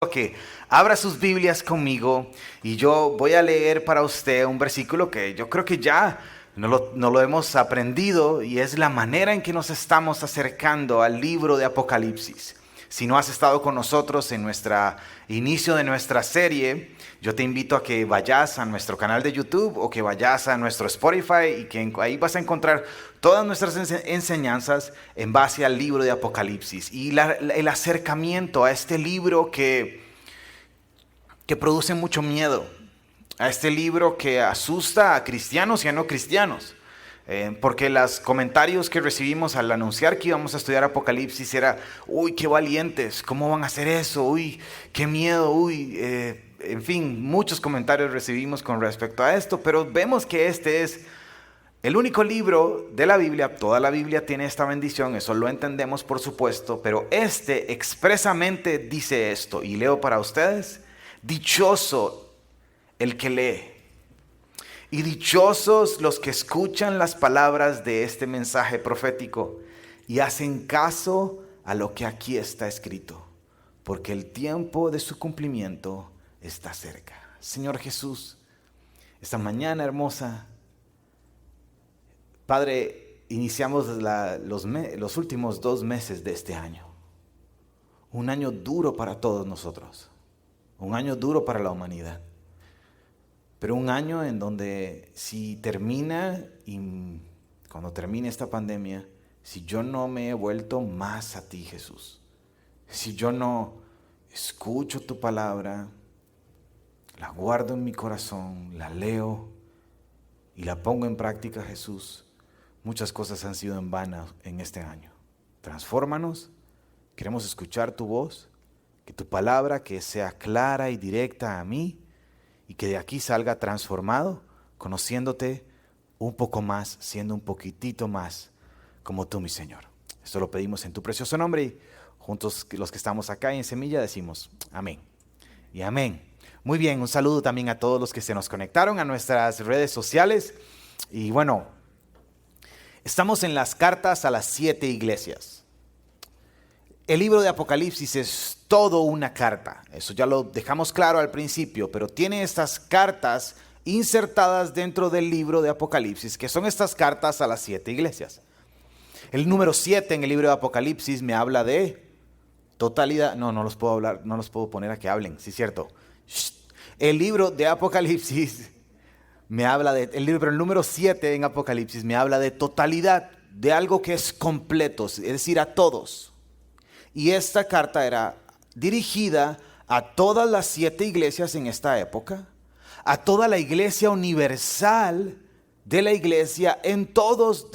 Que abra sus Biblias conmigo y yo voy a leer para usted un versículo que yo creo que ya no lo hemos aprendido, y es la manera en que nos estamos acercando al libro de Apocalipsis. Si no has estado con nosotros en nuestro inicio de nuestra serie, yo te invito a que vayas a nuestro canal de YouTube o que vayas a nuestro Spotify, y que ahí vas a encontrar todas nuestras enseñanzas en base al libro de Apocalipsis y el acercamiento a este libro que produce mucho miedo, a este libro que asusta a cristianos y a no cristianos. Porque los comentarios que recibimos al anunciar que íbamos a estudiar Apocalipsis era: uy, qué valientes, ¿cómo van a hacer eso? Uy, qué miedo, uy, en fin, muchos comentarios recibimos con respecto a esto, pero vemos que este es el único libro de la Biblia. Toda la Biblia tiene esta bendición, eso lo entendemos por supuesto, pero este expresamente dice esto, y leo para ustedes: dichoso el que lee, y dichosos los que escuchan las palabras de este mensaje profético y hacen caso a lo que aquí está escrito, porque el tiempo de su cumplimiento está cerca. Señor Jesús, esta mañana hermosa, Padre, iniciamos los últimos 2 meses de este año. Un año duro para todos nosotros, un año duro para la humanidad. Pero un año en donde, si termina, y cuando termine esta pandemia, si yo no me he vuelto más a ti, Jesús, si yo no escucho tu palabra, la guardo en mi corazón, la leo y la pongo en práctica, Jesús, muchas cosas han sido en vano en este año. Transfórmanos, queremos escuchar tu voz, que tu palabra que sea clara y directa a mí, y que de aquí salga transformado, conociéndote un poco más, siendo un poquitito más como tú, mi Señor. Esto lo pedimos en tu precioso nombre, y juntos los que estamos acá en Semilla decimos amén y amén. Muy bien, un saludo también a todos los que se nos conectaron a nuestras redes sociales. Y bueno, estamos en las cartas a las 7 iglesias. El libro de Apocalipsis es todo una carta, eso ya lo dejamos claro al principio, pero tiene estas cartas insertadas dentro del libro de Apocalipsis, que son estas cartas a las 7 iglesias. El número 7 en el libro de Apocalipsis me habla de totalidad. No los puedo hablar, no los puedo poner a que hablen, sí, cierto. El libro de Apocalipsis me habla de, el número 7 en Apocalipsis me habla de totalidad, de algo que es completo, es decir, a todos. Y esta carta era dirigida a todas las 7 iglesias en esta época, a toda la iglesia universal de la iglesia en todos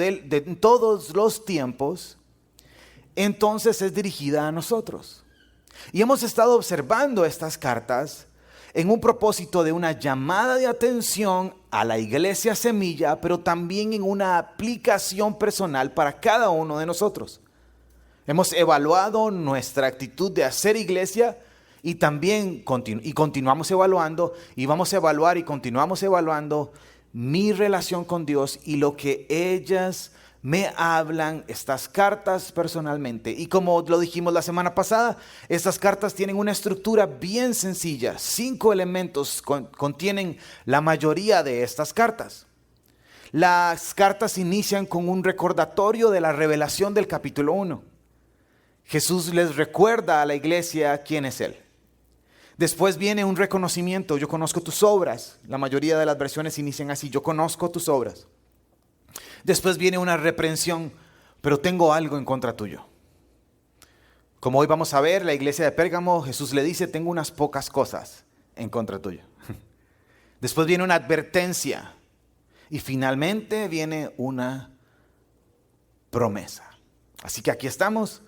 los tiempos. Entonces es dirigida a nosotros. Y hemos estado observando estas cartas en un propósito de una llamada de atención a la iglesia Semilla, pero también en una aplicación personal para cada uno de nosotros. Hemos evaluado nuestra actitud de hacer iglesia, y también continuamos evaluando, y vamos a evaluar y continuamos evaluando mi relación con Dios y lo que ellas me hablan, estas cartas personalmente. Y como lo dijimos la semana pasada, estas cartas tienen una estructura bien sencilla. 5 elementos contienen la mayoría de estas cartas. Las cartas inician con un recordatorio de la revelación del capítulo 1. Jesús les recuerda a la iglesia quién es Él. Después viene un reconocimiento: yo conozco tus obras. La mayoría de las versiones inician así: yo conozco tus obras. Después viene una reprensión: pero tengo algo en contra tuyo. Como hoy vamos a ver, la iglesia de Pérgamo, Jesús le dice: tengo unas pocas cosas en contra tuyo. Después viene una advertencia, y finalmente viene una promesa. Así que aquí estamos,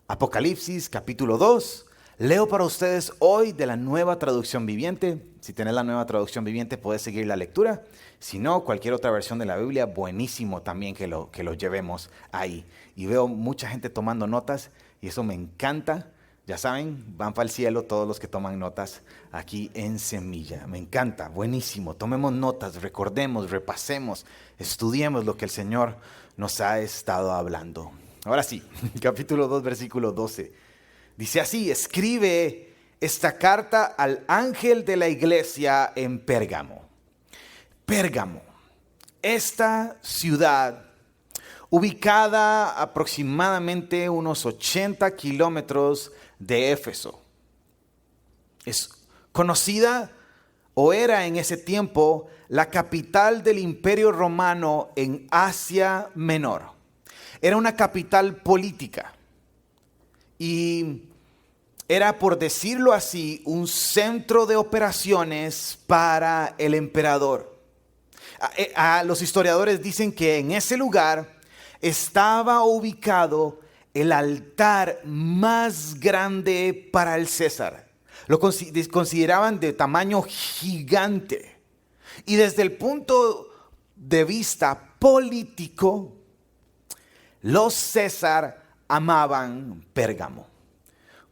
Apocalipsis capítulo 2. Leo para ustedes hoy de la Nueva Traducción Viviente. Si tenés la Nueva Traducción Viviente, puedes seguir la lectura. Si no, cualquier otra versión de la Biblia, buenísimo también que lo llevemos ahí. Y veo mucha gente tomando notas, y eso me encanta. Ya saben, van para el cielo todos los que toman notas aquí en Semilla. Me encanta, buenísimo. Tomemos notas, recordemos, repasemos, estudiemos lo que el Señor nos ha estado hablando. Ahora sí, capítulo 2, versículo 12. Dice así: escribe esta carta al ángel de la iglesia en Pérgamo. Pérgamo, esta ciudad ubicada aproximadamente unos 80 kilómetros de Éfeso. Es conocida o era en ese tiempo la capital del Imperio Romano en Asia Menor. Era una capital política y era, por decirlo así, un centro de operaciones para el emperador. Los historiadores dicen que en ese lugar estaba ubicado el altar más grande para el César. Lo consideraban de tamaño gigante. Y desde el punto de vista político, los César amaban Pérgamo,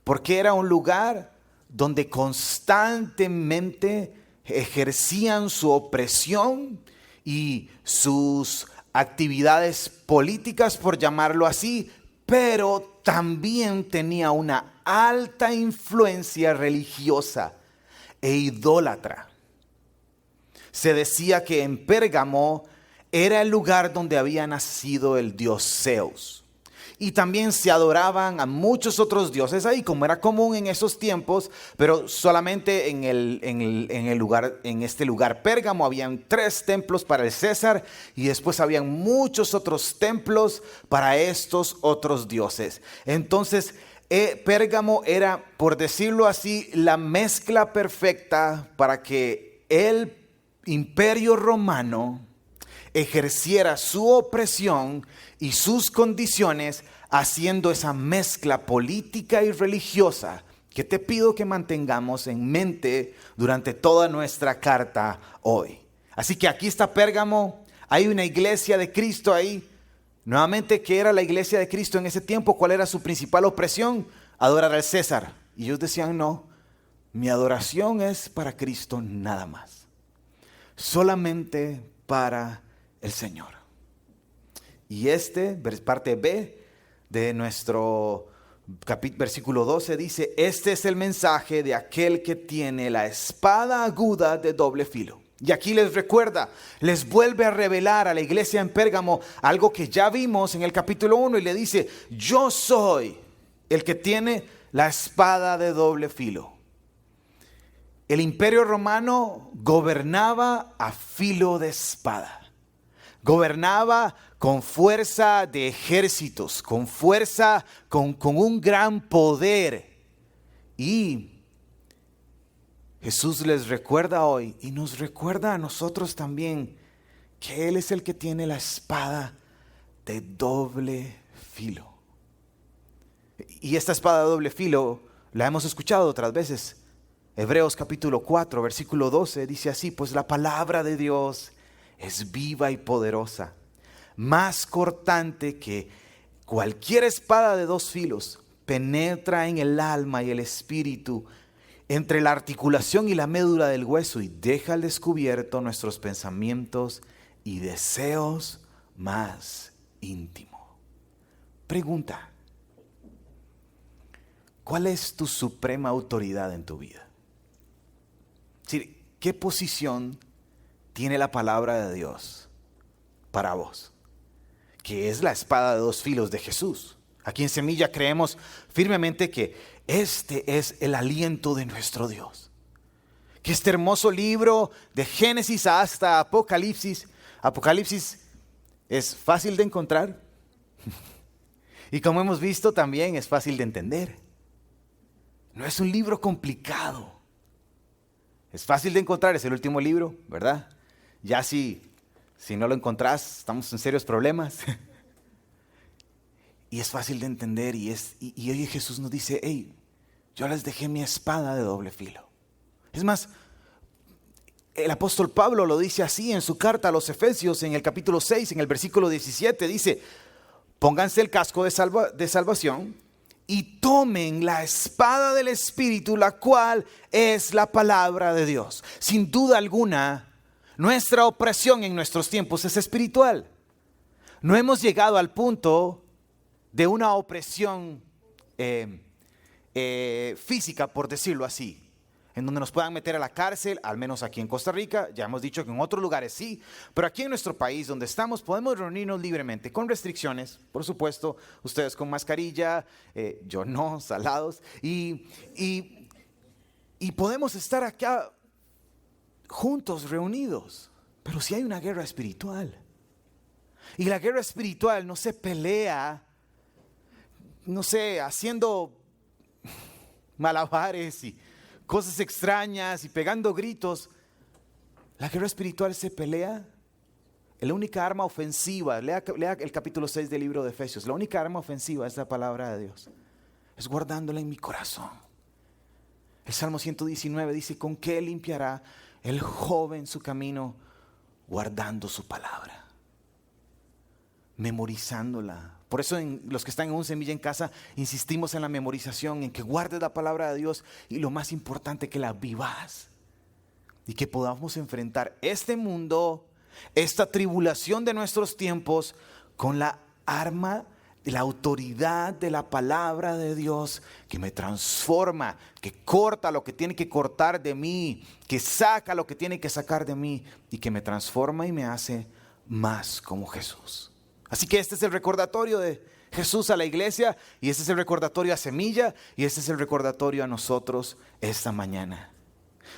porque era un lugar donde constantemente ejercían su opresión y sus actividades políticas, por llamarlo así, pero también tenía una alta influencia religiosa e idólatra. Se decía que en Pérgamo era el lugar donde había nacido el dios Zeus. Y también se adoraban a muchos otros dioses ahí, como era común en esos tiempos, pero solamente en este lugar Pérgamo habían 3 templos para el César y después habían muchos otros templos para estos otros dioses. Entonces, Pérgamo era, por decirlo así, la mezcla perfecta para que el Imperio Romano ejerciera su opresión y sus condiciones, haciendo esa mezcla política y religiosa que te pido que mantengamos en mente durante toda nuestra carta hoy. Así que aquí está Pérgamo, hay una iglesia de Cristo ahí. Nuevamente, ¿qué era la iglesia de Cristo en ese tiempo? ¿Cuál era su principal opresión? Adorar al César. Y ellos decían, no, mi adoración es para Cristo nada más. Solamente para el Señor. Y parte B de nuestro versículo 12 dice, este es el mensaje de aquel que tiene la espada aguda de doble filo. Y aquí les vuelve a revelar a la iglesia en Pérgamo algo que ya vimos en el capítulo 1 y le dice, yo soy el que tiene la espada de doble filo. El Imperio Romano gobernaba a filo de espada. Gobernaba con fuerza de ejércitos, con fuerza, con un gran poder. Y Jesús les recuerda hoy y nos recuerda a nosotros también que Él es el que tiene la espada de doble filo. Y esta espada de doble filo la hemos escuchado otras veces. Hebreos capítulo 4, versículo 12 dice así, pues la palabra de Dios es viva y poderosa, más cortante que cualquier espada de 2 filos, penetra en el alma y el espíritu, entre la articulación y la médula del hueso, y deja al descubierto nuestros pensamientos y deseos más íntimos. Pregunta, ¿cuál es tu suprema autoridad en tu vida? ¿Qué posición tiene la palabra de Dios para vos? Que es la espada de 2 filos de Jesús. Aquí en Semilla creemos firmemente que este es el aliento de nuestro Dios. Que este hermoso libro de Génesis hasta Apocalipsis es fácil de encontrar. Y como hemos visto también es fácil de entender. No es un libro complicado. Es fácil de encontrar, es el último libro, ¿verdad? Ya si no lo encontrás, estamos en serios problemas. Y es fácil de entender y hoy Jesús nos dice, hey, yo les dejé mi espada de doble filo. Es más, el apóstol Pablo lo dice así en su carta a los Efesios, en el capítulo 6, en el versículo 17, dice, pónganse el casco de salvación y tomen la espada del Espíritu, la cual es la palabra de Dios. Sin duda alguna, nuestra opresión en nuestros tiempos es espiritual. No hemos llegado al punto de una opresión física, por decirlo así, en donde nos puedan meter a la cárcel, al menos aquí en Costa Rica. Ya hemos dicho que en otros lugares sí, pero aquí en nuestro país donde estamos podemos reunirnos libremente, con restricciones, por supuesto, ustedes con mascarilla, yo no, salados, y podemos estar acá juntos, reunidos. Pero si hay una guerra espiritual, y la guerra espiritual no se pelea, no sé, haciendo malabares y cosas extrañas y pegando gritos. La guerra espiritual se pelea. La única arma ofensiva, lea el capítulo 6 del libro de Efesios, la única arma ofensiva es la palabra de Dios. Es guardándola en mi corazón. El Salmo 119 dice, ¿con qué limpiará el joven su camino? Guardando su palabra, memorizándola. Por eso los que están en Un Semilla en Casa insistimos en la memorización, en que guardes la palabra de Dios y lo más importante, que la vivas y que podamos enfrentar este mundo, esta tribulación de nuestros tiempos con la arma, la autoridad de la palabra de Dios que me transforma, que corta lo que tiene que cortar de mí, que saca lo que tiene que sacar de mí y que me transforma y me hace más como Jesús. Así que este es el recordatorio de Jesús a la iglesia, y este es el recordatorio a Semilla, y este es el recordatorio a nosotros esta mañana.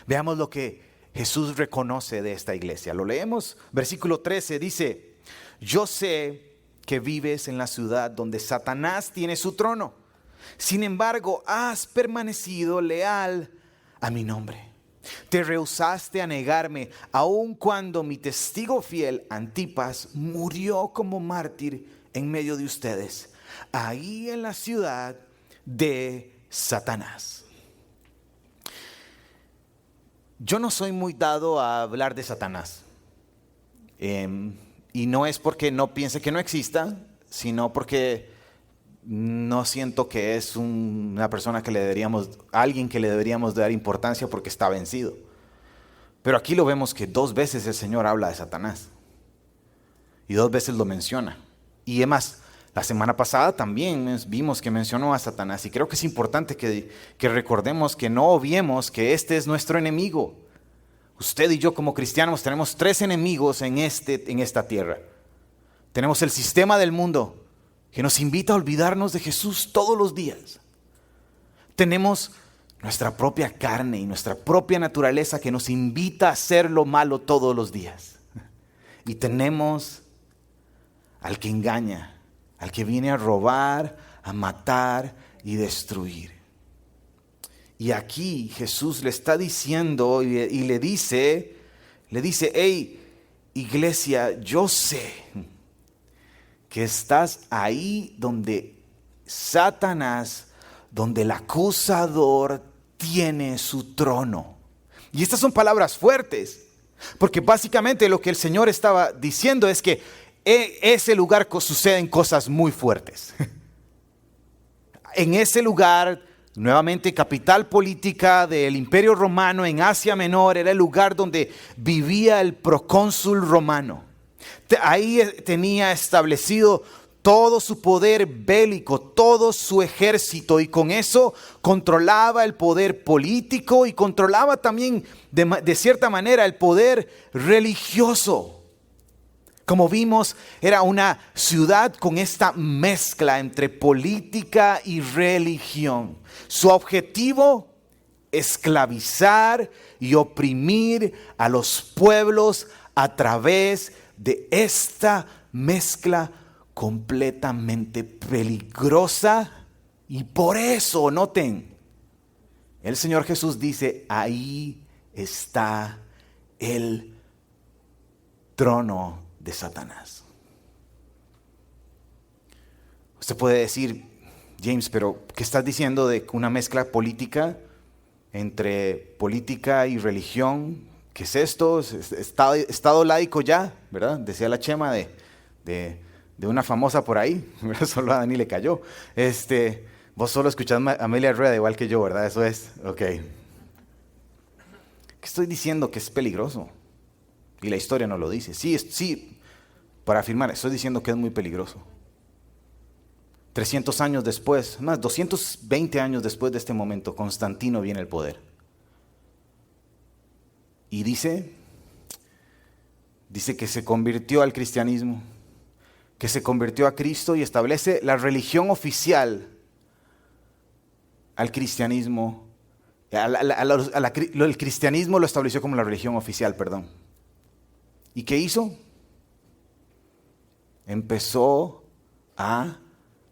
Veamos lo que Jesús reconoce de esta iglesia. Lo leemos, versículo 13 dice, yo sé que vives en la ciudad donde Satanás tiene su trono. Sin embargo, has permanecido leal a mi nombre. Te rehusaste a negarme, aun cuando mi testigo fiel, Antipas, murió como mártir en medio de ustedes, ahí en la ciudad de Satanás. Yo no soy muy dado a hablar de Satanás. Y no es porque no piense que no exista, sino porque no siento que es una persona alguien que le deberíamos dar importancia porque está vencido. Pero aquí lo vemos que 2 veces el Señor habla de Satanás. Y 2 veces lo menciona. Y además, la semana pasada también vimos que mencionó a Satanás. Y creo que es importante que recordemos, que no obviemos que este es nuestro enemigo. Usted y yo como cristianos tenemos 3 enemigos en esta tierra. Tenemos el sistema del mundo, que nos invita a olvidarnos de Jesús todos los días. Tenemos nuestra propia carne y nuestra propia naturaleza que nos invita a hacer lo malo todos los días. Y tenemos al que engaña, al que viene a robar, a matar y destruir. Y aquí Jesús le está diciendo y le dice, hey, iglesia, yo sé que estás ahí donde Satanás, donde el acusador tiene su trono. Y estas son palabras fuertes, porque básicamente lo que el Señor estaba diciendo es que en ese lugar suceden cosas muy fuertes. En ese lugar, nuevamente capital política del Imperio Romano en Asia Menor, era el lugar donde vivía el procónsul romano. Ahí tenía establecido todo su poder bélico, todo su ejército, y con eso controlaba el poder político y controlaba también de cierta manera el poder religioso. Como vimos, era una ciudad con esta mezcla entre política y religión. Su objetivo, esclavizar y oprimir a los pueblos a través de esta mezcla completamente peligrosa. Y por eso, noten, el Señor Jesús dice, ahí está el trono de Satanás. Usted puede decir, James, pero ¿qué estás diciendo de una mezcla política entre política y religión? ¿Qué es esto? Estado laico ya, ¿verdad? Decía la Chema de una famosa por ahí, solo a Dani le cayó. Vos solo escuchás a Amelia Rueda igual que yo, ¿verdad? Eso es, ok. ¿Qué estoy diciendo? Que es peligroso. Y la historia no lo dice. Sí, para afirmar, estoy diciendo que es muy peligroso. 300 años después, más 220 años después de este momento, Constantino viene al poder. Y dice que se convirtió al cristianismo, que se convirtió a Cristo y establece la religión oficial al cristianismo. El cristianismo lo estableció como la religión oficial, perdón. ¿Y qué hizo? Empezó a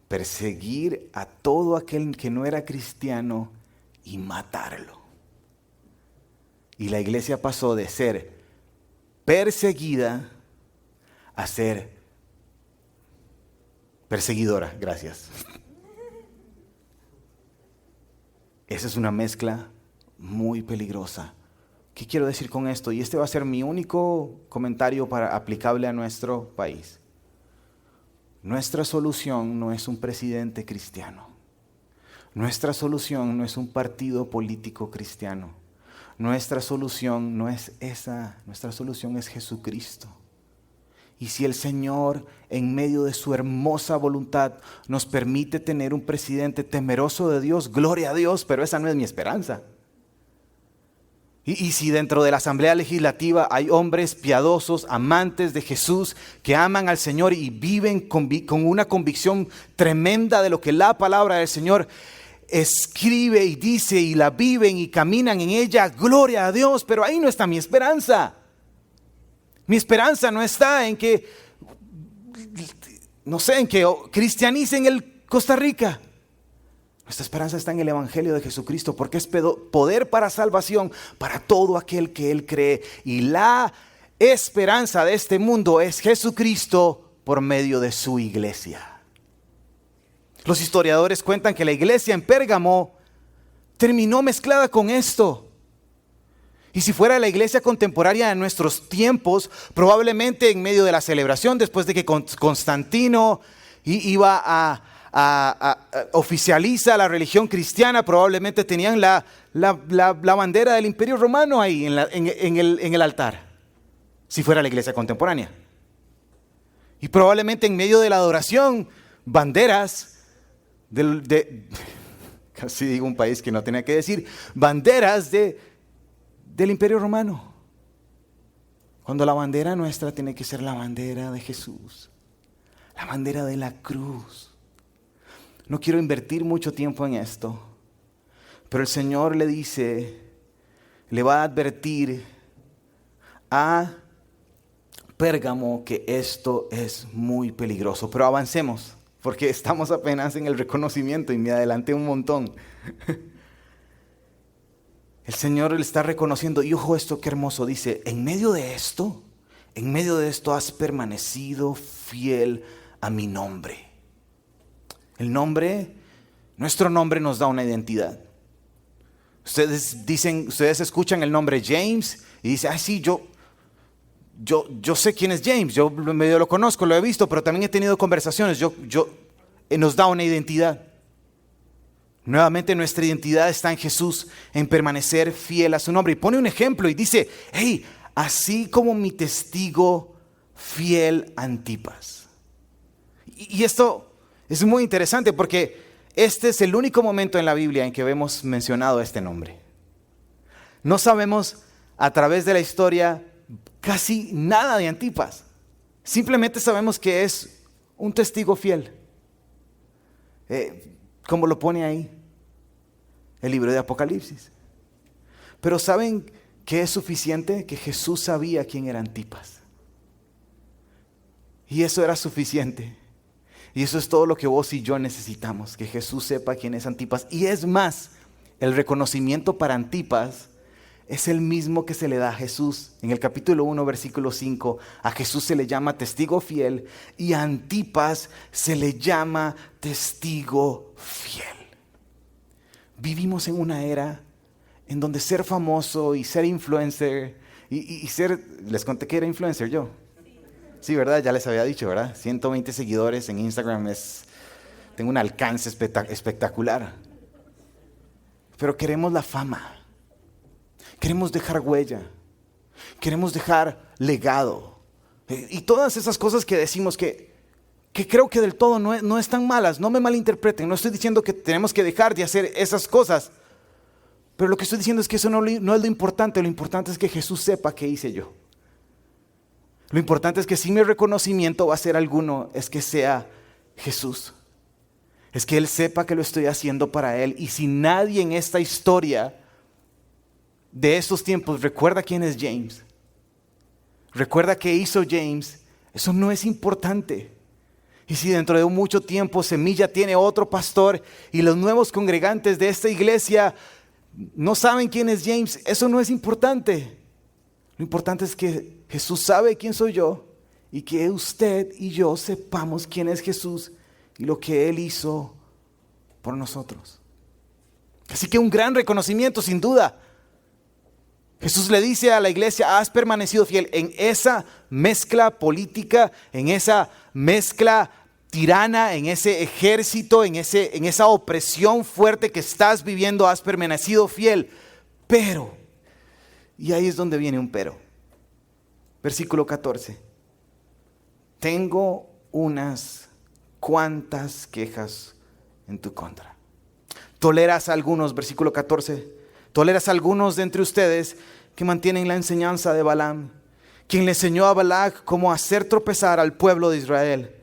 perseguir a todo aquel que no era cristiano y matarlo. Y la iglesia pasó de ser perseguida a ser perseguidora. Gracias. Esa es una mezcla muy peligrosa. ¿Qué quiero decir con esto? Y este va a ser mi único comentario aplicable a nuestro país. Nuestra solución no es un presidente cristiano. Nuestra solución no es un partido político cristiano. Nuestra solución no es esa. Nuestra solución es Jesucristo. Y si el Señor, en medio de su hermosa voluntad, nos permite tener un presidente temeroso de Dios, gloria a Dios, pero esa no es mi esperanza. Y si dentro de la Asamblea Legislativa hay hombres piadosos, amantes de Jesús, que aman al Señor y viven con una convicción tremenda de lo que la palabra del Señor escribe y dice, y la viven y caminan en ella, gloria a Dios, pero ahí no está mi esperanza. Mi esperanza no está en que, en que cristianicen el Costa Rica. Nuestra esperanza está en el Evangelio de Jesucristo, porque es poder para salvación para todo aquel que Él cree. Y la esperanza de este mundo es Jesucristo por medio de su iglesia. Los historiadores cuentan que la iglesia en Pérgamo terminó mezclada con esto. Y si fuera la iglesia contemporánea de nuestros tiempos, probablemente en medio de la celebración, después de que Constantino iba a oficializa la religión cristiana, probablemente tenían la bandera del Imperio Romano ahí en el altar, si fuera la iglesia contemporánea. Y probablemente en medio de la adoración, banderas casi digo un país que no tenía que decir, banderas del Imperio Romano. Cuando la bandera nuestra tiene que ser la bandera de Jesús, la bandera de la cruz. No quiero invertir mucho tiempo en esto, pero el Señor le va a advertir a Pérgamo que esto es muy peligroso. Pero avancemos, porque estamos apenas en el reconocimiento y me adelanté un montón. El Señor le está reconociendo, y ojo esto, qué hermoso, dice, en medio de esto has permanecido fiel a mi nombre. Nuestro nombre nos da una identidad. Ustedes escuchan el nombre James y dicen, sí, yo sé quién es James, yo medio lo conozco, lo he visto, pero también he tenido conversaciones, nos da una identidad. Nuevamente nuestra identidad está en Jesús, en permanecer fiel a su nombre. Y pone un ejemplo y dice, así como mi testigo fiel Antipas. Y esto es muy interesante porque este es el único momento en la Biblia en que vemos mencionado este nombre. No sabemos a través de la historia casi nada de Antipas. Simplemente sabemos que es un testigo fiel. Como lo pone ahí el libro de Apocalipsis. Pero ¿saben qué es suficiente? Que Jesús sabía quién era Antipas. Y eso era suficiente. Y eso es todo lo que vos y yo necesitamos, que Jesús sepa quién es Antipas. Y es más, el reconocimiento para Antipas es el mismo que se le da a Jesús. En el capítulo 1, versículo 5, a Jesús se le llama testigo fiel y a Antipas se le llama testigo fiel. Vivimos en una era en donde ser famoso y ser influencer y ser... Les conté que era influencer yo. Sí, ¿verdad? Ya les había dicho, ¿verdad? 120 seguidores en Instagram tengo un alcance espectacular. Pero queremos la fama. Queremos dejar huella. Queremos dejar legado. Y todas esas cosas que decimos que que creo que del todo no están malas. No me malinterpreten, no estoy diciendo que tenemos que dejar de hacer esas cosas. Pero lo que estoy diciendo es que eso no es lo importante. Lo importante es que Jesús sepa qué hice yo. Lo importante es que si mi reconocimiento va a ser alguno, es que sea Jesús. Es que Él sepa que lo estoy haciendo para Él. Y si nadie en esta historia de estos tiempos recuerda quién es James, recuerda qué hizo James, eso no es importante. Y si dentro de mucho tiempo Semilla tiene otro pastor y los nuevos congregantes de esta iglesia no saben quién es James, eso no es importante. Lo importante es que Jesús sabe quién soy yo y que usted y yo sepamos quién es Jesús y lo que Él hizo por nosotros. Así que un gran reconocimiento, sin duda. Jesús le dice a la iglesia: has permanecido fiel en esa mezcla política, en esa mezcla tirana, en ese ejército, en esa opresión fuerte que estás viviendo, has permanecido fiel. Pero, y ahí es donde viene un pero. Versículo 14. Tengo unas cuantas quejas en tu contra. Toleras a algunos, versículo 14. Toleras a algunos de entre ustedes que mantienen la enseñanza de Balaam, quien le enseñó a Balac cómo hacer tropezar al pueblo de Israel.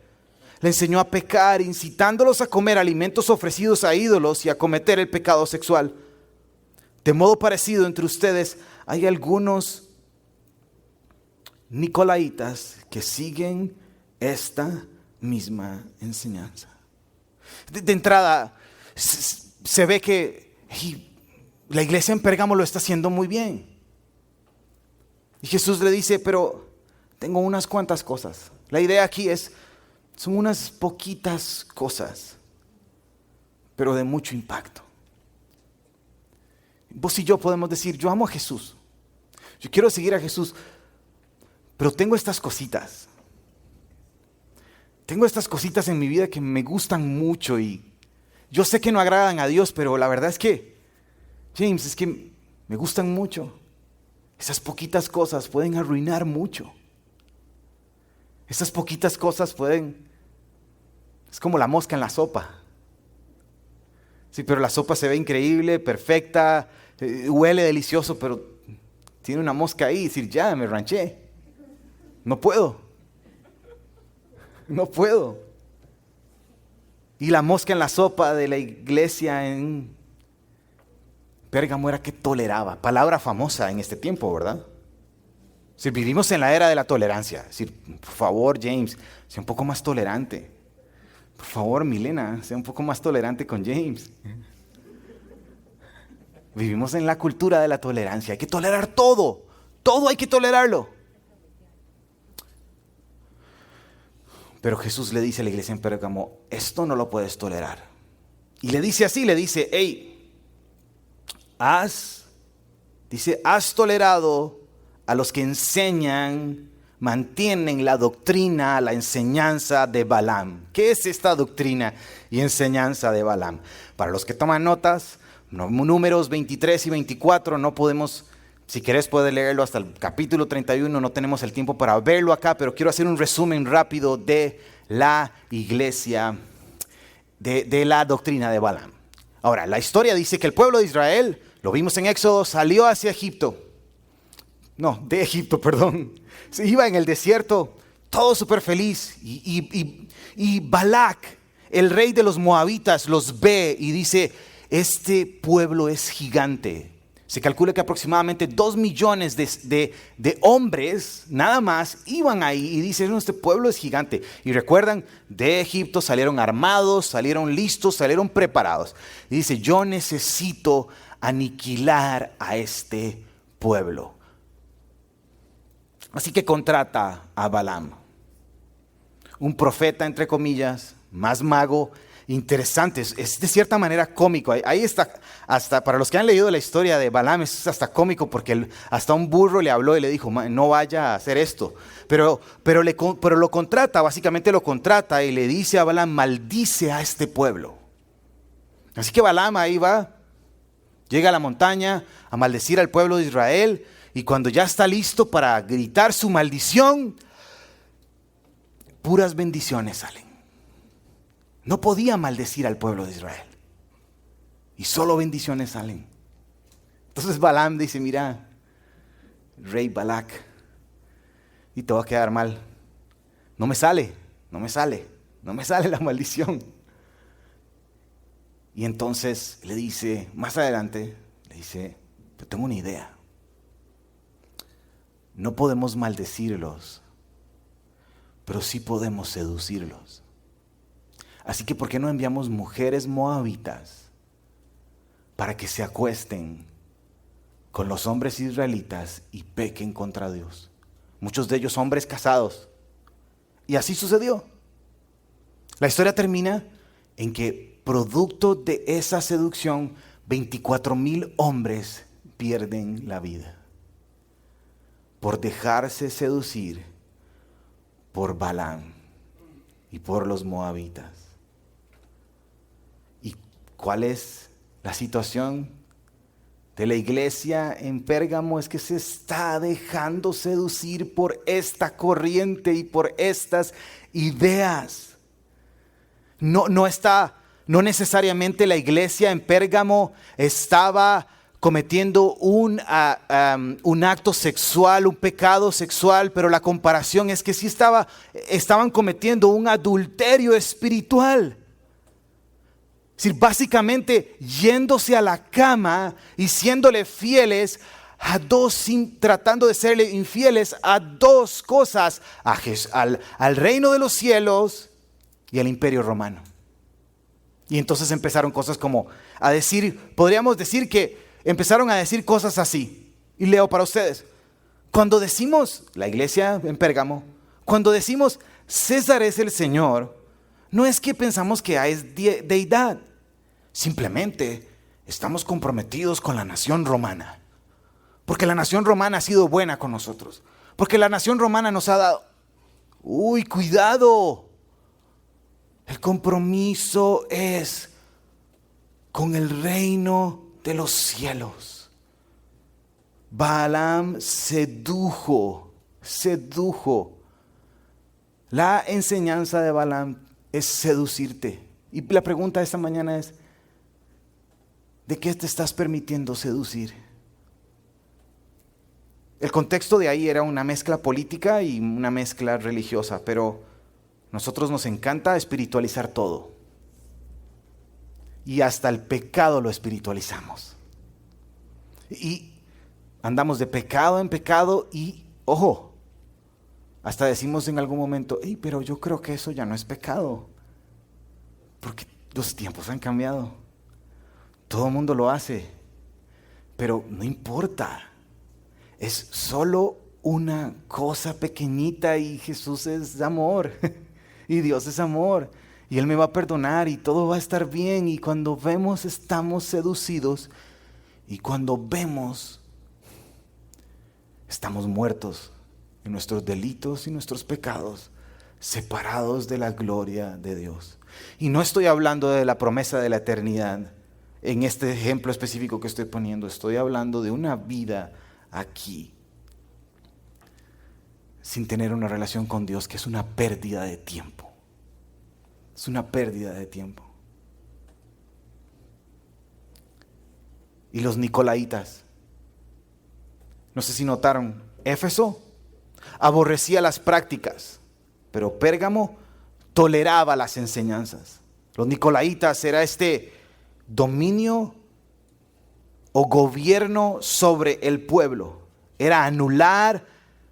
Le enseñó a pecar, incitándolos a comer alimentos ofrecidos a ídolos y a cometer el pecado sexual. De modo parecido, entre ustedes hay algunos nicolaitas que siguen esta misma enseñanza. De entrada, se ve que la iglesia en Pérgamo lo está haciendo muy bien. Y Jesús le dice: pero tengo unas cuantas cosas. La idea aquí son unas poquitas cosas, pero de mucho impacto. Vos y yo podemos decir: yo amo a Jesús, yo quiero seguir a Jesús, pero tengo estas cositas. Tengo estas cositas en mi vida que me gustan mucho y yo sé que no agradan a Dios, pero la verdad es que, James, es que me gustan mucho. Esas poquitas cosas pueden arruinar mucho. Esas poquitas cosas es como la mosca en la sopa. Sí, pero la sopa se ve increíble, perfecta, huele delicioso, pero tiene una mosca ahí y decir: ya, me ranché. No puedo. Y la mosca en la sopa de la iglesia en Pérgamo era que toleraba. Palabra famosa en este tiempo, ¿verdad? Si vivimos en la era de la tolerancia. Es decir, por favor, James, sea un poco más tolerante. Por favor, Milena, sea un poco más tolerante con James. Vivimos en la cultura de la tolerancia. Hay que tolerar todo. Todo hay que tolerarlo. Pero Jesús le dice a la iglesia en Pérgamo: esto no lo puedes tolerar. Y le dice así, le dice: hey, has tolerado a los que mantienen la doctrina, la enseñanza de Balaam. ¿Qué es esta doctrina y enseñanza de Balaam? Para los que toman notas, números 23 y 24, no podemos, si querés puedes leerlo hasta el capítulo 31, no tenemos el tiempo para verlo acá, pero quiero hacer un resumen rápido de la iglesia, de la doctrina de Balaam. Ahora, la historia dice que el pueblo de Israel, lo vimos en Éxodo, salió hacia Egipto. No, de Egipto, perdón. Se iba en el desierto, todo súper feliz. Y Balac, el rey de los moabitas, los ve y dice: este pueblo es gigante. Se calcula que aproximadamente 2 millones de hombres nada más iban ahí y dicen: no, este pueblo es gigante. Y recuerdan, de Egipto salieron armados, salieron listos, salieron preparados. Y dice: yo necesito aniquilar a este pueblo. Así que contrata a Balaam, un profeta entre comillas, más mago, interesante, es de cierta manera cómico. Ahí está, hasta para los que han leído la historia de Balaam, es hasta cómico porque hasta un burro le habló y le dijo: no vaya a hacer esto. Pero lo contrata, básicamente lo contrata y le dice a Balaam: maldice a este pueblo. Así que Balaam ahí va, llega a la montaña a maldecir al pueblo de Israel. Y cuando ya está listo para gritar su maldición, puras bendiciones salen. No podía maldecir al pueblo de Israel. Y solo bendiciones salen. Entonces Balaam dice, mira, rey Balac, y te va a quedar mal. No me sale la maldición. Y entonces le dice, más adelante, le dice, yo tengo una idea. No podemos maldecirlos, pero sí podemos seducirlos. Así que ¿por qué no enviamos mujeres moabitas para que se acuesten con los hombres israelitas y pequen contra Dios? Muchos de ellos hombres casados. Y así sucedió. La historia termina en que producto de esa seducción, 24,000 hombres pierden la vida por dejarse seducir por Balaam y por los moabitas. ¿Y cuál es la situación de la iglesia en Pérgamo? Es que se está dejando seducir por esta corriente y por estas ideas. No necesariamente la iglesia en Pérgamo estaba cometiendo un acto sexual, un pecado sexual, pero la comparación es que sí estaban cometiendo un adulterio espiritual. Es decir, básicamente yéndose a la cama y siéndole fieles a tratando de serle infieles a dos cosas, al reino de los cielos y al imperio romano. Y entonces empezaron cosas como a decir, podríamos decir que empezaron a decir cosas así. Y leo para ustedes. Cuando decimos, la iglesia en Pérgamo, cuando decimos César es el Señor, no es que pensamos que es deidad. Simplemente estamos comprometidos con la nación romana. Porque la nación romana ha sido buena con nosotros. Porque la nación romana nos ha dado... ¡Uy, cuidado! El compromiso es con el reino de los cielos. Balaam sedujo. La enseñanza de Balaam es seducirte. Y la pregunta esta mañana es, ¿de qué te estás permitiendo seducir? El contexto de ahí era una mezcla política y una mezcla religiosa, pero nosotros nos encanta espiritualizar todo. Y hasta el pecado lo espiritualizamos. Y andamos de pecado en pecado y, ojo, hasta decimos en algún momento, pero yo creo que eso ya no es pecado. Porque los tiempos han cambiado. Todo el mundo lo hace. Pero no importa. Es solo una cosa pequeñita y Jesús es amor. Y Dios es amor. Y Él me va a perdonar y todo va a estar bien. Y cuando vemos, estamos seducidos. Y cuando vemos, estamos muertos en nuestros delitos y nuestros pecados, separados de la gloria de Dios. Y no estoy hablando de la promesa de la eternidad. En este ejemplo específico que estoy poniendo, estoy hablando de una vida aquí, sin tener una relación con Dios, que es una pérdida de tiempo. Es una pérdida de tiempo. Y los nicolaitas, no sé si notaron, Éfeso aborrecía las prácticas, pero Pérgamo toleraba las enseñanzas. Los nicolaitas era este dominio o gobierno sobre el pueblo.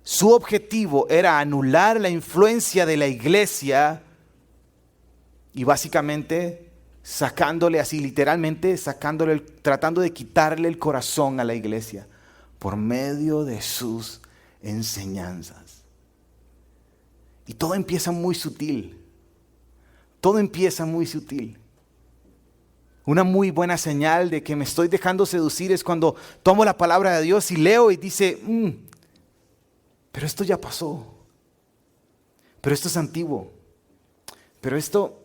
Su objetivo era anular la influencia de la iglesia y básicamente tratando de quitarle el corazón a la iglesia por medio de sus enseñanzas. Y todo empieza muy sutil. Una muy buena señal de que me estoy dejando seducir es cuando tomo la palabra de Dios y leo y dice, pero esto ya pasó. Pero esto es antiguo. Pero esto,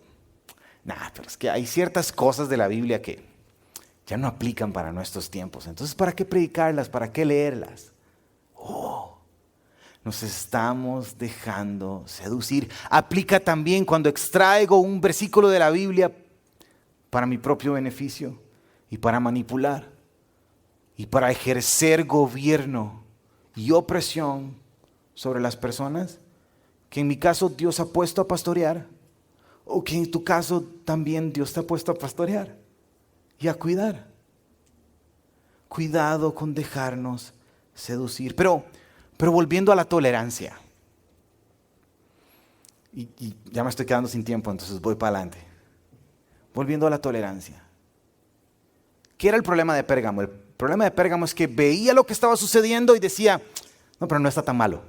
pero es que hay ciertas cosas de la Biblia que ya no aplican para nuestros tiempos. Entonces, ¿para qué predicarlas? ¿Para qué leerlas? Nos estamos dejando seducir. Aplica también cuando extraigo un versículo de la Biblia para mi propio beneficio y para manipular y para ejercer gobierno y opresión sobre las personas que en mi caso Dios ha puesto a pastorear, o que en tu caso también Dios te ha puesto a pastorear y a cuidar. Cuidado con dejarnos seducir. Pero volviendo a la tolerancia. Y ya me estoy quedando sin tiempo, entonces voy para adelante. Volviendo a la tolerancia. ¿Qué era el problema de Pérgamo? El problema de Pérgamo es que veía lo que estaba sucediendo y decía, no, pero no está tan malo.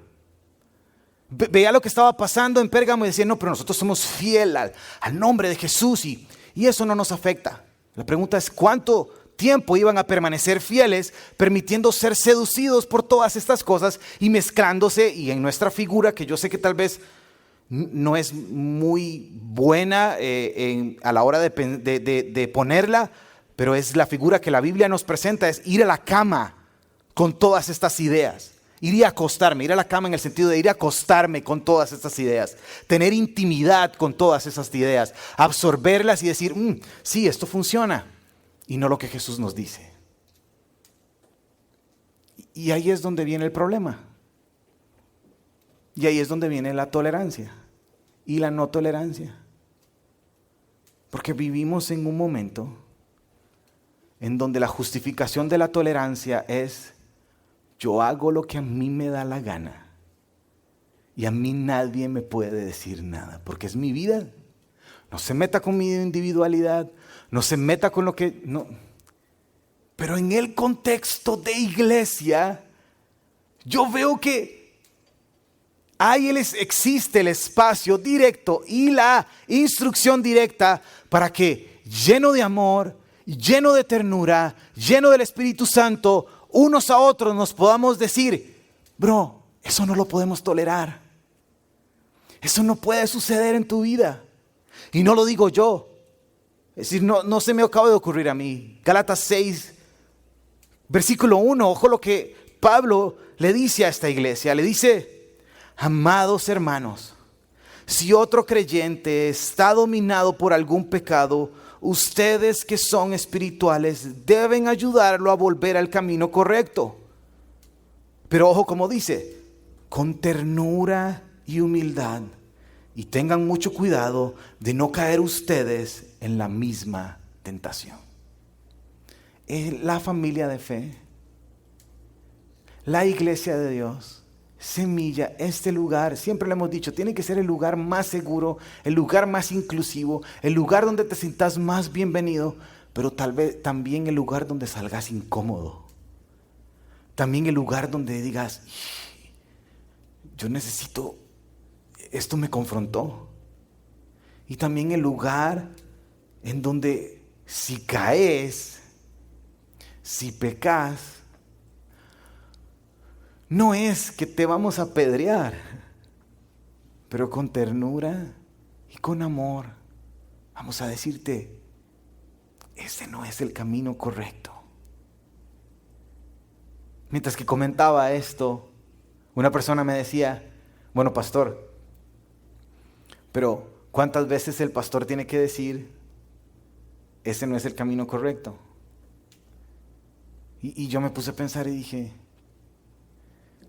Veía lo que estaba pasando en Pérgamo y decía, no, pero nosotros somos fieles al nombre de Jesús y eso no nos afecta. La pregunta es, ¿cuánto tiempo iban a permanecer fieles, permitiendo ser seducidos por todas estas cosas y mezclándose? Y en nuestra figura, que yo sé que tal vez no es muy buena a la hora de ponerla, pero es la figura que la Biblia nos presenta, es ir a la cama con todas estas ideas. Ir a acostarme, ir a la cama en el sentido de ir a acostarme con todas estas ideas, tener intimidad con todas esas ideas, absorberlas y decir, sí, esto funciona, y no lo que Jesús nos dice. Y ahí es donde viene el problema. Y ahí es donde viene la tolerancia y la no tolerancia. Porque vivimos en un momento en donde la justificación de la tolerancia es: yo hago lo que a mí me da la gana y a mí nadie me puede decir nada, porque es mi vida. No se meta con mi individualidad, no se meta con lo que... no. Pero en el contexto de iglesia, yo veo que existe el espacio directo y la instrucción directa para que, lleno de amor, lleno de ternura, lleno del Espíritu Santo, unos a otros nos podamos decir, bro, eso no lo podemos tolerar. Eso no puede suceder en tu vida. Y no lo digo yo. Es decir, no se me acaba de ocurrir a mí. Gálatas 6, versículo 1, ojo lo que Pablo le dice a esta iglesia. Le dice, amados hermanos, si otro creyente está dominado por algún pecado, ustedes que son espirituales deben ayudarlo a volver al camino correcto. Pero ojo como dice, con ternura y humildad, y tengan mucho cuidado de no caer ustedes en la misma tentación. La familia de fe, la iglesia de Dios, Semilla, este lugar, siempre lo hemos dicho, tiene que ser el lugar más seguro, el lugar más inclusivo, el lugar donde te sientas más bienvenido, pero tal vez también el lugar donde salgas incómodo. También el lugar donde digas, yo necesito, esto me confrontó. Y también el lugar en donde si caes, si pecas, no es que te vamos a apedrear, pero con ternura y con amor vamos a decirte, este no es el camino correcto. Mientras que comentaba esto, una persona me decía, bueno, pastor, pero ¿cuántas veces el pastor tiene que decir, ese no es el camino correcto? Y yo me puse a pensar y dije,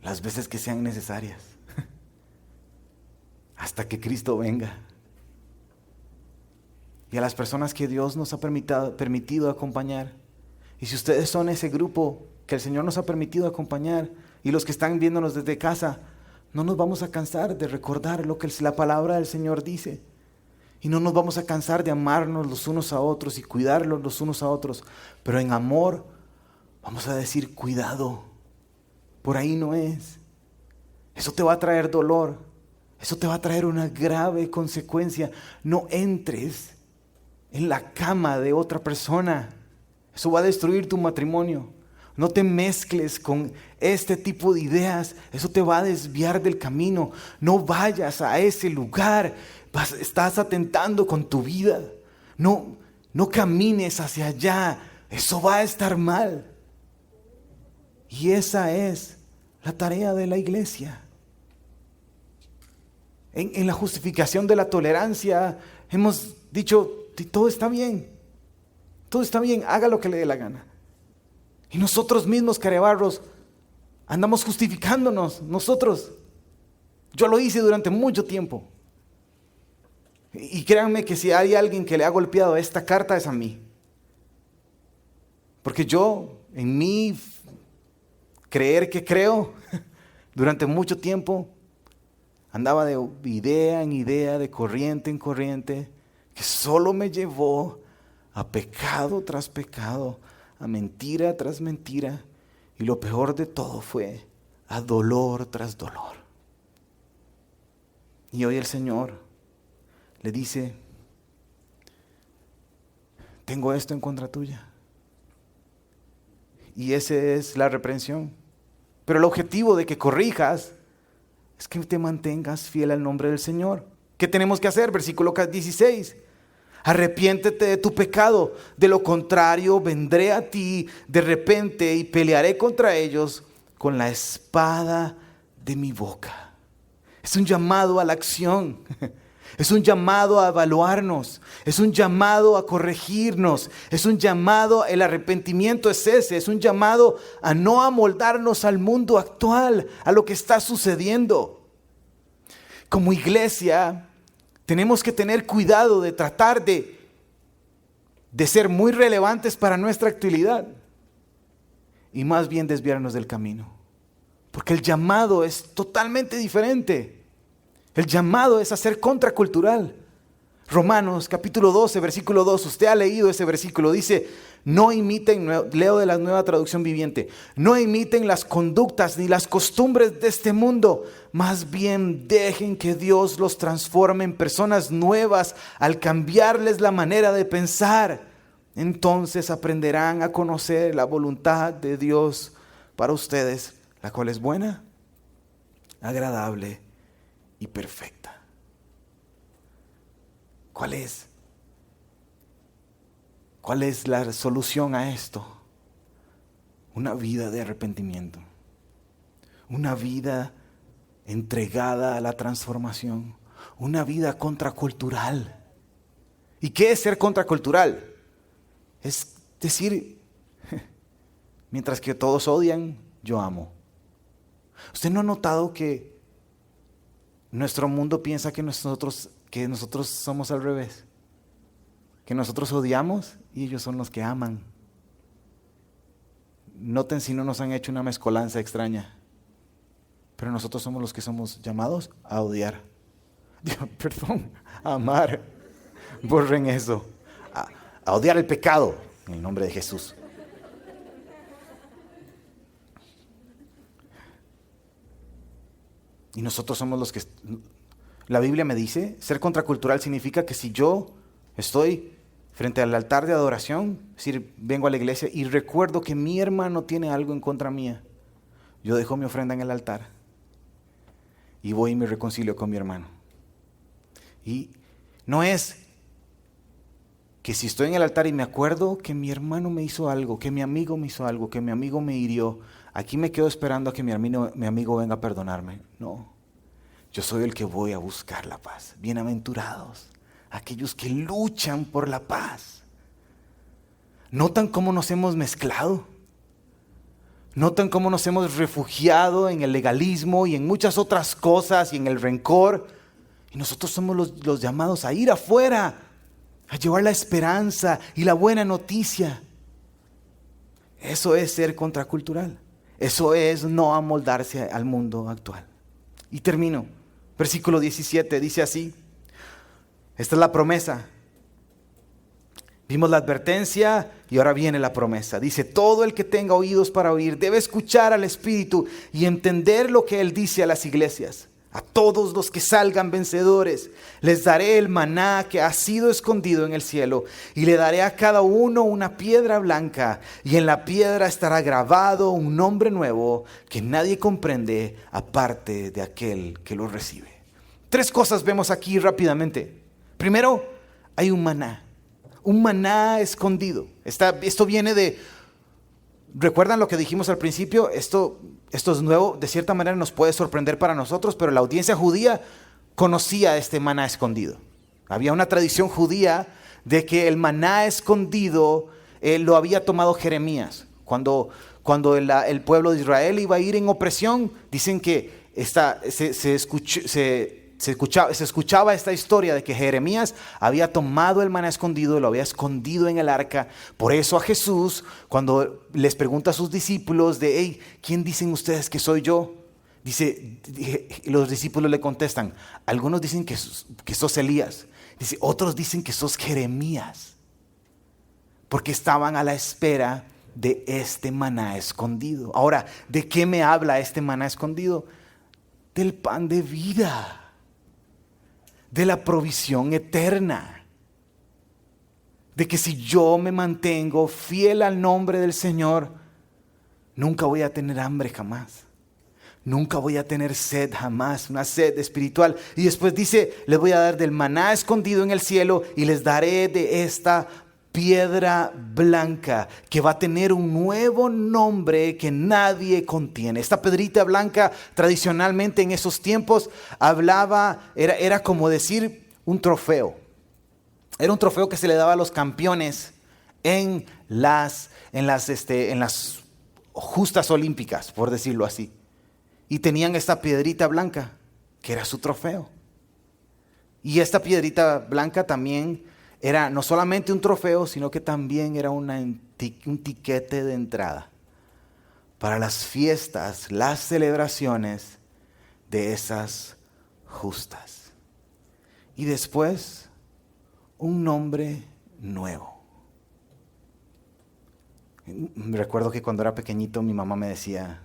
las veces que sean necesarias, hasta que Cristo venga. Y a las personas que Dios nos ha permitido acompañar, y si ustedes son ese grupo que el Señor nos ha permitido acompañar, y los que están viéndonos desde casa, no nos vamos a cansar de recordar lo que la palabra del Señor dice, y no nos vamos a cansar de amarnos los unos a otros y cuidarlos los unos a otros, pero en amor vamos a decir, cuidado, por ahí no es. Eso te va a traer dolor. Eso te va a traer una grave consecuencia. No entres en la cama de otra persona. Eso va a destruir tu matrimonio. No te mezcles con este tipo de ideas. Eso te va a desviar del camino. No vayas a ese lugar. Estás atentando con tu vida. No camines hacia allá. Eso va a estar mal. Y esa es la tarea de la iglesia. En la justificación de la tolerancia hemos dicho, todo está bien, haga lo que le dé la gana. Y nosotros mismos, carebarros, andamos justificándonos, nosotros. Yo lo hice durante mucho tiempo. Y créanme que si hay alguien que le ha golpeado esta carta es a mí. Porque yo, en mi creer que creo, durante mucho tiempo, andaba de idea en idea, de corriente en corriente, que solo me llevó a pecado tras pecado, a mentira tras mentira, y lo peor de todo fue a dolor tras dolor. Y hoy el Señor le dice, tengo esto en contra tuya. Y esa es la reprensión. Pero el objetivo de que corrijas es que te mantengas fiel al nombre del Señor. ¿Qué tenemos que hacer? Versículo 16. Arrepiéntete de tu pecado, de lo contrario vendré a ti de repente y pelearé contra ellos con la espada de mi boca. Es un llamado a la acción, es un llamado a evaluarnos, es un llamado a corregirnos, es un llamado, el arrepentimiento es ese, es un llamado a no amoldarnos al mundo actual, a lo que está sucediendo. Como iglesia, tenemos que tener cuidado de tratar de ser muy relevantes para nuestra actualidad y más bien desviarnos del camino. Porque el llamado es totalmente diferente. El llamado es a ser contracultural. Romanos capítulo 12, versículo 2, usted ha leído ese versículo, dice, no imiten, leo de la Nueva Traducción Viviente, no imiten las conductas ni las costumbres de este mundo, más bien dejen que Dios los transforme en personas nuevas al cambiarles la manera de pensar. Entonces aprenderán a conocer la voluntad de Dios para ustedes, la cual es buena, agradable y perfecta. ¿Cuál es? ¿Cuál es la solución a esto? Una vida de arrepentimiento. Una vida entregada a la transformación. Una vida contracultural. ¿Y qué es ser contracultural? Es decir, mientras que todos odian, yo amo. ¿Usted no ha notado que nuestro mundo piensa que nosotros somos al revés? Que nosotros odiamos y ellos son los que aman. Noten si no nos han hecho una mezcolanza extraña. Pero nosotros somos los que somos llamados a odiar. A amar. Borren eso. A odiar el pecado en el nombre de Jesús. Y nosotros somos los que... La Biblia me dice, ser contracultural significa que si yo estoy frente al altar de adoración, es decir, vengo a la iglesia y recuerdo que mi hermano tiene algo en contra mía, yo dejo mi ofrenda en el altar y voy y me reconcilio con mi hermano. Y no es que si estoy en el altar y me acuerdo que mi hermano me hizo algo, que mi amigo me hizo algo, que mi amigo me hirió, aquí me quedo esperando a que mi amigo venga a perdonarme. No, yo soy el que voy a buscar la paz. Bienaventurados aquellos que luchan por la paz. ¿Notan cómo nos hemos mezclado? ¿Notan cómo nos hemos refugiado en el legalismo y en muchas otras cosas y en el rencor? Y nosotros somos los llamados a ir afuera, a llevar la esperanza y la buena noticia. Eso es ser contracultural. Eso es no amoldarse al mundo actual. Y termino. Versículo 17 dice así. Esta es la promesa. Vimos la advertencia y ahora viene la promesa. Dice, todo el que tenga oídos para oír debe escuchar al Espíritu y entender lo que Él dice a las iglesias. A todos los que salgan vencedores les daré el maná que ha sido escondido en el cielo y le daré a cada uno una piedra blanca y en la piedra estará grabado un nombre nuevo que nadie comprende aparte de aquel que lo recibe. 3 cosas vemos aquí rápidamente. Primero, hay un maná escondido. Esto viene de, ¿recuerdan lo que dijimos al principio? Esto es nuevo, de cierta manera nos puede sorprender para nosotros, pero la audiencia judía conocía este maná escondido. Había una tradición judía de que el maná escondido lo había tomado Jeremías. Cuando el pueblo de Israel iba a ir en opresión, dicen que se escuchaba esta historia de que Jeremías había tomado el maná escondido, lo había escondido en el arca. Por eso a Jesús, cuando les pregunta a sus discípulos de, hey, ¿quién dicen ustedes que soy yo? Los discípulos le contestan, algunos dicen que sos Elías. Dice, otros dicen que sos Jeremías. Porque estaban a la espera de este maná escondido. Ahora, ¿de qué me habla este maná escondido? Del pan de vida, de la provisión eterna, de que si yo me mantengo fiel al nombre del Señor, nunca voy a tener hambre jamás, nunca voy a tener sed jamás, una sed espiritual. Y después dice, les voy a dar del maná escondido en el cielo y les daré de esta piedra blanca que va a tener un nuevo nombre que nadie contiene. Esta piedrita blanca tradicionalmente en esos tiempos era como decir un trofeo. Era un trofeo que se le daba a los campeones en las justas olímpicas, por decirlo así. Y tenían esta piedrita blanca que era su trofeo. Y esta piedrita blanca también era no solamente un trofeo, sino que también era un tiquete de entrada para las fiestas, las celebraciones de esas justas. Y después, un nombre nuevo. Recuerdo que cuando era pequeñito mi mamá me decía,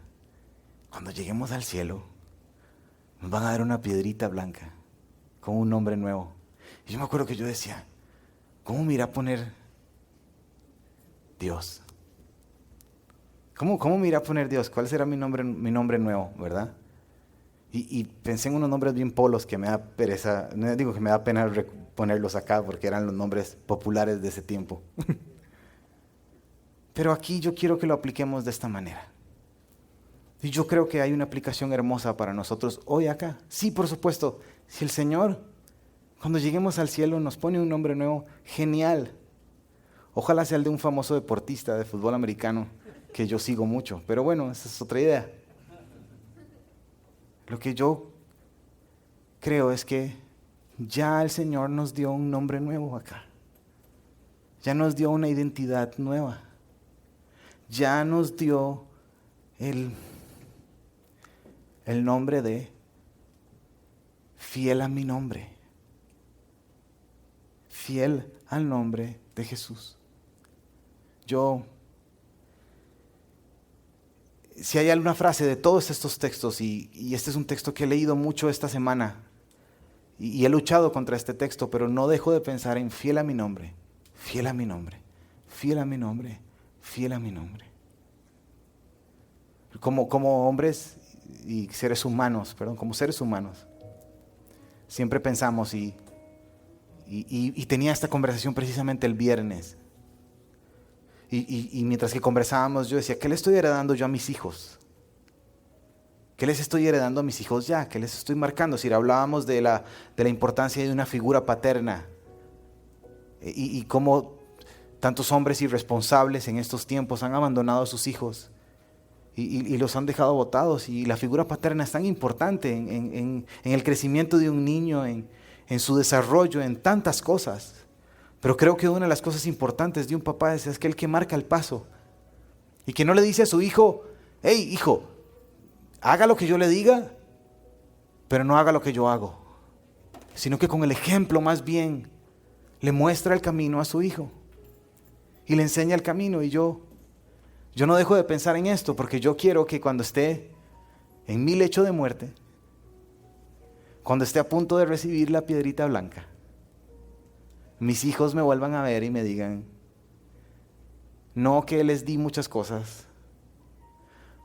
cuando lleguemos al cielo, nos van a dar una piedrita blanca con un nombre nuevo. Y yo me acuerdo que yo decía, ¿cómo me irá a poner Dios? ¿Cómo me irá a poner Dios? ¿Cuál será mi nombre nuevo, verdad? Y pensé en unos nombres bien polos que me da pereza, no digo que me da pena ponerlos acá porque eran los nombres populares de ese tiempo. Pero aquí yo quiero que lo apliquemos de esta manera. Y yo creo que hay una aplicación hermosa para nosotros hoy acá. Sí, por supuesto, si el Señor, cuando lleguemos al cielo, nos pone un nombre nuevo, genial. Ojalá sea el de un famoso deportista de fútbol americano que yo sigo mucho. Pero bueno, esa es otra idea. Lo que yo creo es que ya el Señor nos dio un nombre nuevo acá. Ya nos dio una identidad nueva. Ya nos dio el nombre de fiel a mi nombre. Fiel al nombre de Jesús. Si hay alguna frase de todos estos textos, y este es un texto que he leído mucho esta semana, y he luchado contra este texto, pero no dejo de pensar en fiel a mi nombre, fiel a mi nombre, fiel a mi nombre, fiel a mi nombre. Como hombres y seres humanos, como seres humanos, siempre pensamos y tenía esta conversación precisamente el viernes. Y mientras que conversábamos yo decía, ¿qué le estoy heredando yo a mis hijos? ¿Qué les estoy heredando a mis hijos ya? ¿Qué les estoy marcando? Si hablábamos de la importancia de una figura paterna y cómo tantos hombres irresponsables en estos tiempos han abandonado a sus hijos y los han dejado botados. Y la figura paterna es tan importante en el crecimiento de un niño, en su desarrollo, en tantas cosas. Pero creo que una de las cosas importantes de un papá es aquel que marca el paso y que no le dice a su hijo, hey hijo, haga lo que yo le diga, pero no haga lo que yo hago, sino que con el ejemplo más bien le muestra el camino a su hijo y le enseña el camino. Y yo no dejo de pensar en esto porque yo quiero que cuando esté en mi lecho de muerte, cuando esté a punto de recibir la piedrita blanca, mis hijos me vuelvan a ver y me digan, no que les di muchas cosas,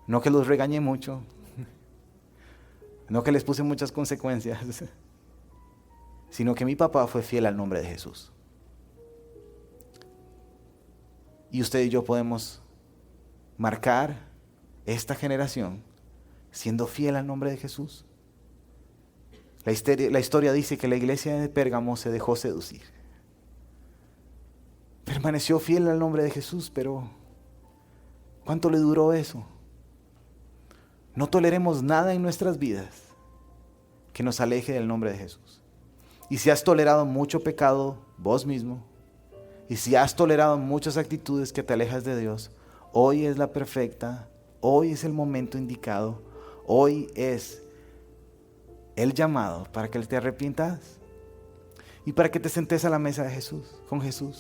no que los regañé mucho, no que les puse muchas consecuencias, sino que mi papá fue fiel al nombre de Jesús. Y usted y yo podemos marcar esta generación siendo fiel al nombre de Jesús. La historia dice que la iglesia de Pérgamo se dejó seducir. Permaneció fiel al nombre de Jesús, pero ¿cuánto le duró eso? No toleremos nada en nuestras vidas que nos aleje del nombre de Jesús. Y si has tolerado mucho pecado vos mismo, y si has tolerado muchas actitudes que te alejas de Dios, hoy es la perfecta, hoy es el momento indicado, hoy es el llamado para que te arrepientas y para que te sentes a la mesa de Jesús, con Jesús.